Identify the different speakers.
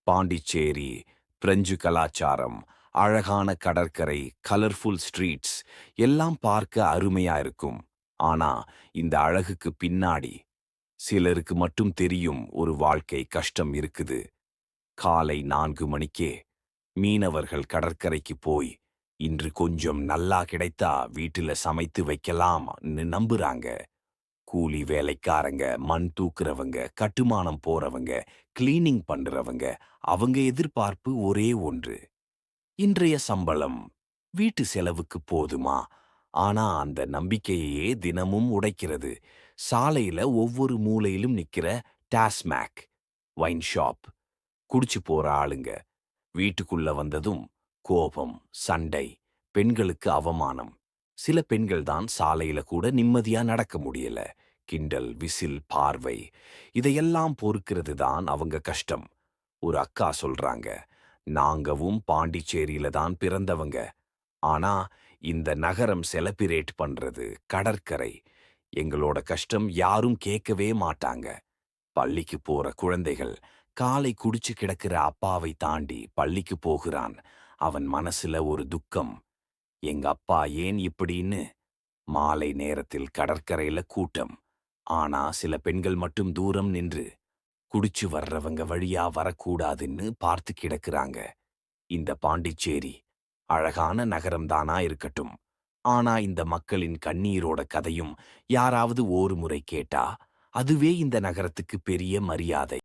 Speaker 1: Pondicherry, French கலாச்சாரம், அழகான கடற்கரை, கலர்ஃபுல் ஸ்ட்ரீட்ஸ் எல்லாம் பார்க்க அருமையா இருக்கும். ஆனா, இந்த அழகுக்கு பின்னாடி சிலருக்கு மட்டும் தெரியும் ஒரு வாழ்க்கை கஷ்டம் இருக்குது. காலை 4 மணிக்கே மீனவர்கள் கடற்கரைக்கு போய், இன்று கொஞ்சம் நல்லா கிடைத்தா வீட்டுல சமைத்து வைக்கலாம்னு நம்புறாங்க. கூலி வேலைக்காரங்க, மண் தூக்குறவங்க, கட்டுமானம் போறவங்க, கிளீனிங் பண்றவங்க, அவங்க எதிர்பார்ப்பு ஒரே ஒன்று. இன்றைய சம்பளம் வீட்டு செலவுக்கு போதுமா? ஆனா அந்த நம்பிக்கையையே தினமும் உடைக்கிறது. சாலையில ஒவ்வொரு மூலையிலும் நிக்கிற டாஸ்மாக், வைன் ஷாப், குடிச்சு போற ஆளுங்க. வீட்டுக்குள்ள வந்ததும் கோபம், சண்டை, பெண்களுக்கு அவமானம். சில பெண்கள் தான் சாலையில கூட நிம்மதியா நடக்க முடியல. கிண்டல், விசில், பார்வை, இதையெல்லாம் பொறுக்கிறது தான் அவங்க கஷ்டம். ஒரு அக்கா சொல்றாங்க, நாங்கவும் பாண்டிச்சேரியில தான் பிறந்தவங்க. ஆனா இந்த நகரம் செலிபிரேட் பண்றது கடற்கரை. எங்களோட கஷ்டம் யாரும் கேட்கவே மாட்டாங்க. பள்ளிக்கு போற குழந்தைகள் காலை குடிச்சு கிடக்கிற அப்பாவை தாண்டி பள்ளிக்கு போகிறான். அவன் மனசுல ஒரு துக்கம். எங்க அப்பா ஏன் இப்படின்னு. மாலை நேரத்தில் கடற்கரையில கூட்டம். ஆனா சில பெண்கள் மட்டும் தூரம் நின்று குடிச்சு வர்றவங்க வழியா வரக்கூடாதுன்னு பார்த்து கிடக்குறாங்க. இந்த பாண்டிச்சேரி அழகான நகரம்தானா இருக்கட்டும். ஆனா இந்த மக்களின் கண்ணீரோட கதையும் யாராவது ஒரு முறை கேட்டா அதுவே இந்த நகரத்துக்கு பெரிய மரியாதை.